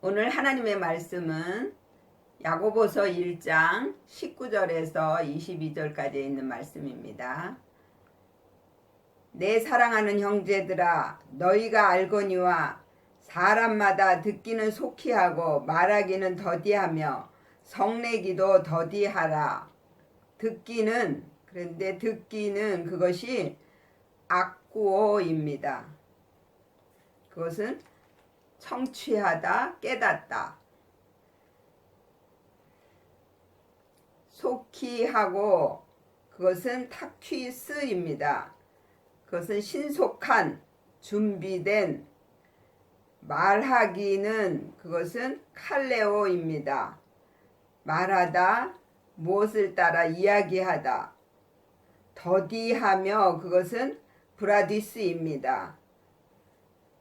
오늘 하나님의 말씀은 야고보서 1장 19절에서 22절까지 있는 말씀입니다. 내 사랑하는 형제들아, 너희가 알거니와 사람마다 듣기는 속히 하고 말하기는 더디하며 성내기도 더디하라. 그런데 듣기는 그것이 악구어입니다. 그것은 청취하다, 깨닫다. 속히 하고 그것은 타퀴스입니다. 그것은 신속한, 준비된. 말하기는 그것은 칼레오입니다. 말하다, 무엇을 따라 이야기하다. 더디하며 그것은 브라디스입니다.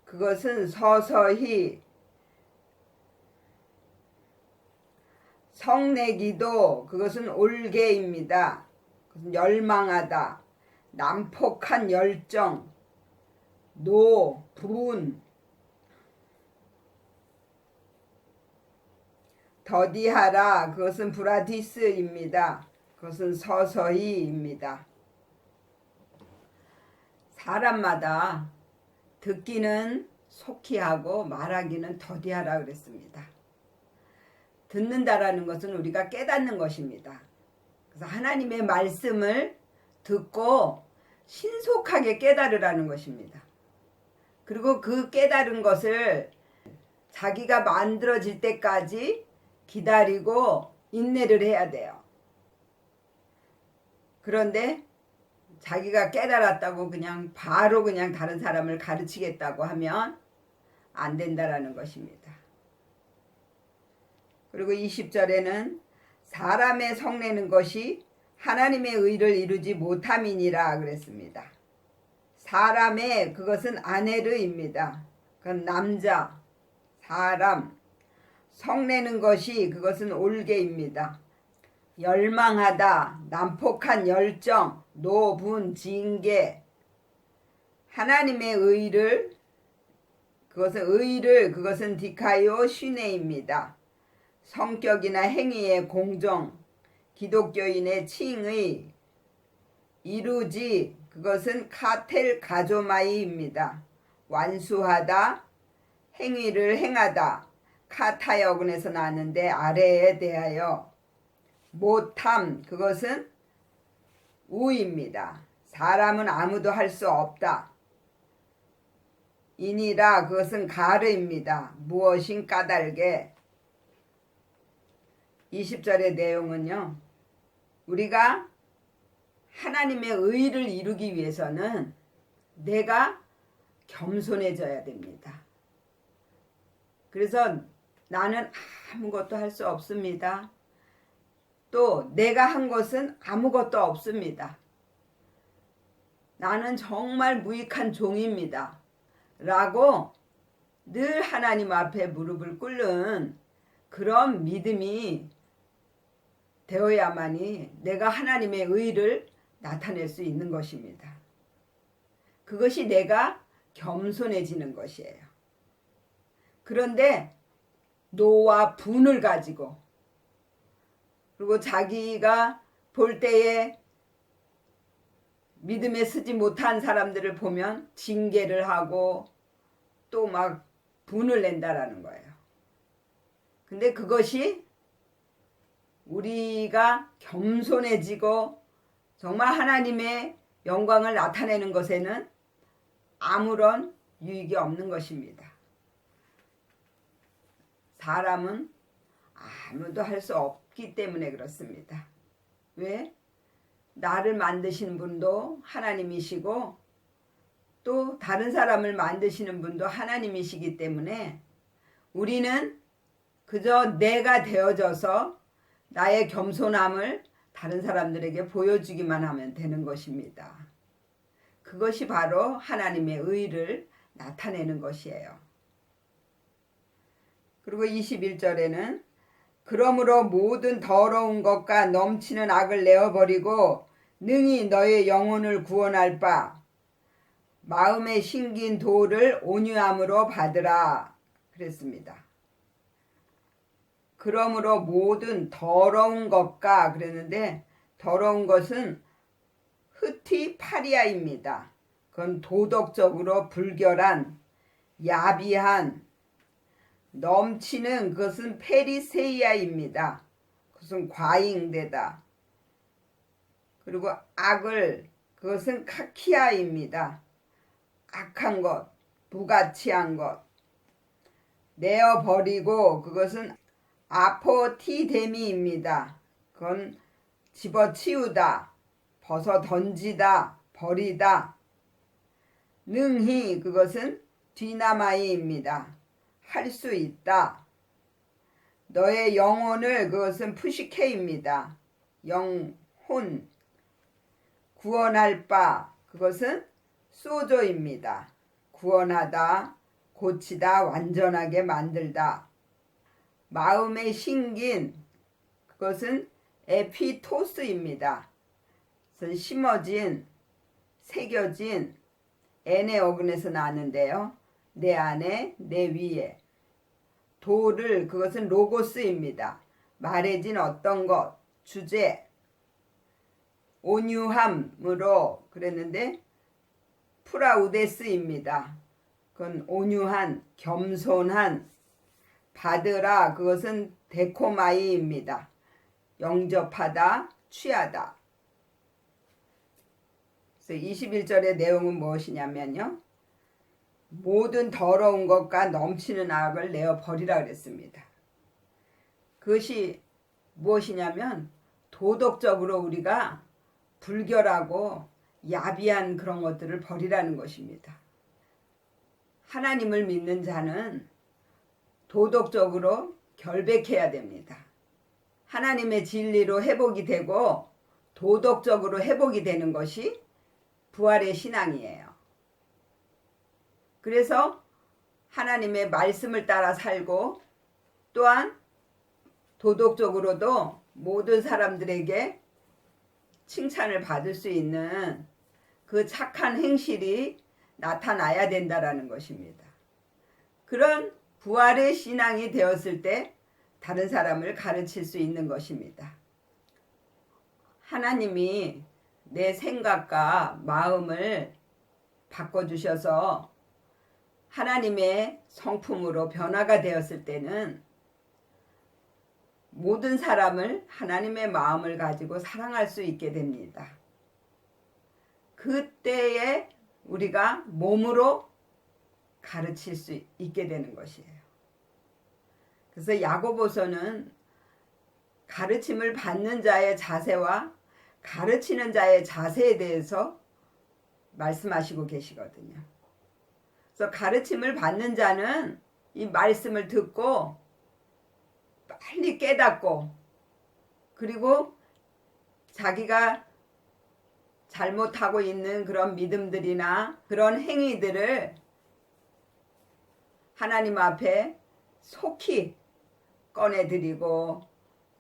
그것은 서서히. 성내기도 그것은 올개입니다. 그것은 열망하다. 난폭한 열정, 분노. 더디하라, 그것은 브라디스입니다. 그것은 서서히입니다. 사람마다 듣기는 속히 하고 말하기는 더디하라 그랬습니다. 듣는다라는 것은 우리가 깨닫는 것입니다. 그래서 하나님의 말씀을 듣고 신속하게 깨달으라는 것입니다. 그리고 그 깨달은 것을 자기가 만들어질 때까지 기다리고 인내를 해야 돼요. 그런데 자기가 깨달았다고 바로 다른 사람을 가르치겠다고 하면 안 된다라는 것입니다. 그리고 20절에는 사람의 성내는 것이 하나님의 의를 이루지 못함이니라 그랬습니다. 사람의 그것은 아네르입니다. 그건 남자, 사람. 성내는 것이 그것은 올개입니다. 열망하다, 난폭한 열정, 징계. 하나님의 의를, 그것은 디카이오 슈네입니다. 성격이나 행위의 공정, 기독교인의 칭의. 이루지, 그것은 카텔 가조마이입니다. 완수하다, 행위를 행하다. 카타여군에서 나왔는데 아래에 대하여. 못함, 그것은 우입니다. 사람은 아무도 할 수 없다. 이니라, 그것은 가르입니다. 무엇인 까닭에. 20절의 내용은요, 우리가 하나님의 의를 이루기 위해서는 내가 겸손해져야 됩니다. 그래서 나는 아무것도 할 수 없습니다. 또 내가 한 것은 아무것도 없습니다. 나는 정말 무익한 종입니다. 라고 늘 하나님 앞에 무릎을 꿇는 그런 믿음이 되어야만이 내가 하나님의 의를 나타낼 수 있는 것입니다. 그것이 내가 겸손해지는 것이에요. 그런데 노와 분을 가지고, 그리고 자기가 볼 때에 믿음에 서지 못한 사람들을 보면 징계를 하고 또 막 분을 낸다라는 거예요. 근데 그것이 우리가 겸손해지고 정말 하나님의 영광을 나타내는 것에는 아무런 유익이 없는 것입니다. 사람은 아무도 할 수 없기 때문에 그렇습니다. 왜? 나를 만드신 분도 하나님이시고 또 다른 사람을 만드시는 분도 하나님이시기 때문에 우리는 그저 내가 되어져서 나의 겸손함을 다른 사람들에게 보여주기만 하면 되는 것입니다. 그것이 바로 하나님의 의를 나타내는 것이에요. 그리고 21절에는 그러므로 모든 더러운 것과 넘치는 악을 내어버리고 능히 너의 영혼을 구원할 바 마음에 심긴 도를 온유함으로 받으라 그랬습니다. 그러므로 모든 더러운 것과 그랬는데 더러운 것은 흐티파리아입니다. 그건 도덕적으로 불결한 야비한 넘치는 그것은 페리세이아입니다. 그것은 과잉되다. 그리고 악을 그것은 카키아입니다. 악한 것, 무가치한 것. 내어버리고 그것은 아포티데미입니다. 그건 집어치우다, 벗어 던지다, 버리다. 능히 그것은 디나마이입니다. 할 수 있다. 너의 영혼을 그것은 푸시케입니다. 영혼. 구원할 바 그것은 소조입니다. 구원하다, 고치다, 완전하게 만들다. 마음에 심긴 그것은 에피토스입니다. 그것은 심어진, 새겨진 N의 어근에서 나는데요. 내 안에, 내 위에. 도를 그것은 로고스입니다. 말해진 어떤 것, 주제. 온유함으로 그랬는데 프라우데스입니다. 그건 온유한, 겸손한. 받으라 그것은 데코마이입니다. 영접하다, 취하다. 그래서 21절의 내용은 무엇이냐면요. 모든 더러운 것과 넘치는 악을 내어 버리라 그랬습니다. 그것이 무엇이냐면 도덕적으로 우리가 불결하고 야비한 그런 것들을 버리라는 것입니다. 하나님을 믿는 자는 도덕적으로 결백해야 됩니다. 하나님의 진리로 회복이 되고 도덕적으로 회복이 되는 것이 부활의 신앙이에요. 그래서 하나님의 말씀을 따라 살고 또한 도덕적으로도 모든 사람들에게 칭찬을 받을 수 있는 그 착한 행실이 나타나야 된다라는 것입니다. 그런 부활의 신앙이 되었을 때 다른 사람을 가르칠 수 있는 것입니다. 하나님이 내 생각과 마음을 바꿔주셔서 하나님의 성품으로 변화가 되었을 때는 모든 사람을 하나님의 마음을 가지고 사랑할 수 있게 됩니다. 그때에 우리가 몸으로 가르칠 수 있게 되는 것이에요. 그래서 야고보서는 가르침을 받는 자의 자세와 가르치는 자의 자세에 대해서 말씀하시고 계시거든요. 그래서 가르침을 받는 자는 이 말씀을 듣고 빨리 깨닫고 그리고 자기가 잘못하고 있는 그런 믿음들이나 그런 행위들을 하나님 앞에 속히 꺼내드리고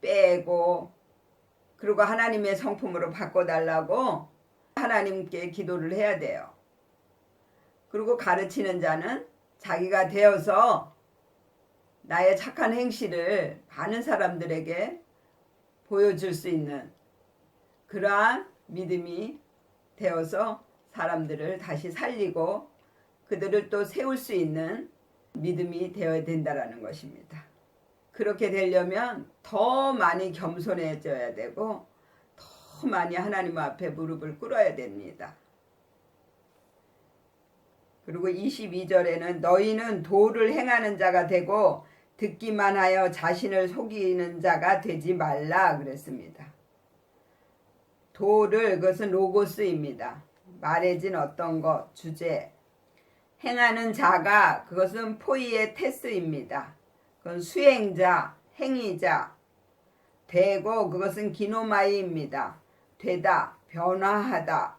빼고 그리고 하나님의 성품으로 바꿔달라고 하나님께 기도를 해야 돼요. 그리고 가르치는 자는 자기가 되어서 나의 착한 행실을 많은 사람들에게 보여줄 수 있는 그러한 믿음이 되어서 사람들을 다시 살리고 그들을 또 세울 수 있는 믿음이 되어야 된다는 것입니다. 그렇게 되려면 더 많이 겸손해져야 되고 더 많이 하나님 앞에 무릎을 꿇어야 됩니다. 그리고 22절에는 너희는 도를 행하는 자가 되고 듣기만 하여 자신을 속이는 자가 되지 말라 그랬습니다. 도를 그것은 로고스입니다. 말해진 어떤 것, 주제. 행하는 자가 그것은 포이의 테스입니다. 그건 수행자, 행위자. 되고 그것은 기노마이입니다. 되다, 변화하다.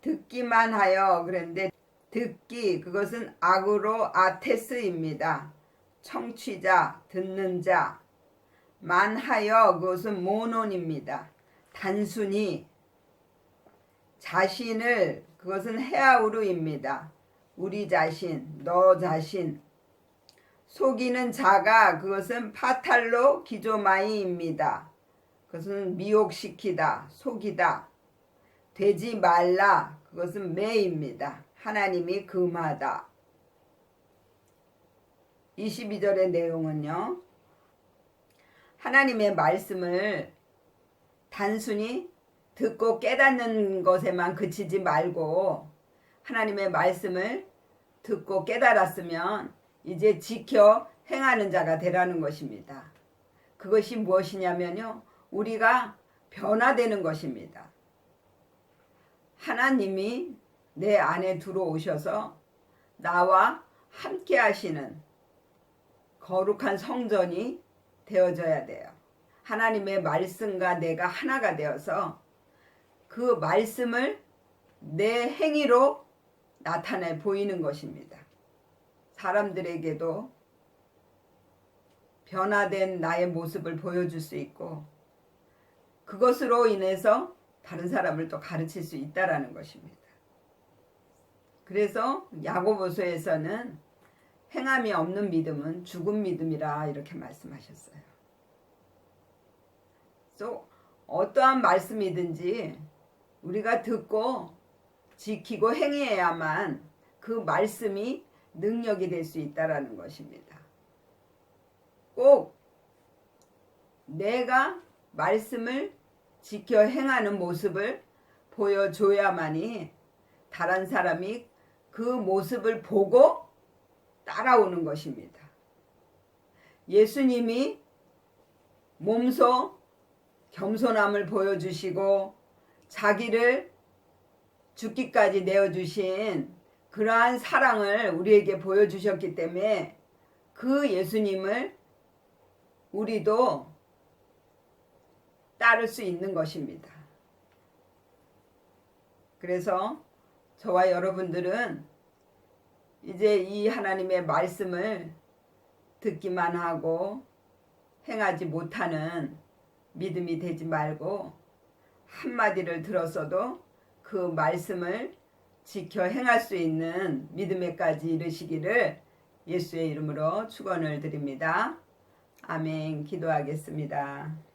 듣기만 하여 그랬는데 듣기 그것은 악으로 아테스입니다. 청취자, 듣는 자. 만하여 그것은 모논입니다. 단순히 자신을 그것은 헤아우르입니다. 우리 자신, 너 자신. 속이는 자가 그것은 파탈로 기조마이입니다. 그것은 미혹시키다, 속이다. 되지 말라, 그것은 매입니다. 하나님이 금하다. 22절의 내용은요. 하나님의 말씀을 단순히 듣고 깨닫는 것에만 그치지 말고 하나님의 말씀을 듣고 깨달았으면 이제 지켜 행하는 자가 되라는 것입니다. 그것이 무엇이냐면요. 우리가 변화되는 것입니다. 하나님이 내 안에 들어오셔서 나와 함께 하시는 거룩한 성전이 되어져야 돼요. 하나님의 말씀과 내가 하나가 되어서 그 말씀을 내 행위로 나타내 보이는 것입니다. 사람들에게도 변화된 나의 모습을 보여줄 수 있고 그것으로 인해서 다른 사람을 또 가르칠 수 있다라는 것입니다. 그래서 야고보서에서는 행함이 없는 믿음은 죽은 믿음이라 이렇게 말씀하셨어요. 그래서 어떠한 말씀이든지 우리가 듣고 지키고 행해야만 그 말씀이 능력이 될 수 있다라는 것입니다. 꼭 내가 말씀을 지켜 행하는 모습을 보여줘야만이 다른 사람이 그 모습을 보고 따라오는 것입니다. 예수님이 몸소 겸손함을 보여주시고 자기를 죽기까지 내어주신 그러한 사랑을 우리에게 보여주셨기 때문에 그 예수님을 우리도 따를 수 있는 것입니다. 그래서 저와 여러분들은 이제 이 하나님의 말씀을 듣기만 하고 행하지 못하는 믿음이 되지 말고 한마디를 들었어도 그 말씀을 지켜 행할 수 있는 믿음에까지 이르시기를 예수의 이름으로 축원을 드립니다. 아멘. 기도하겠습니다.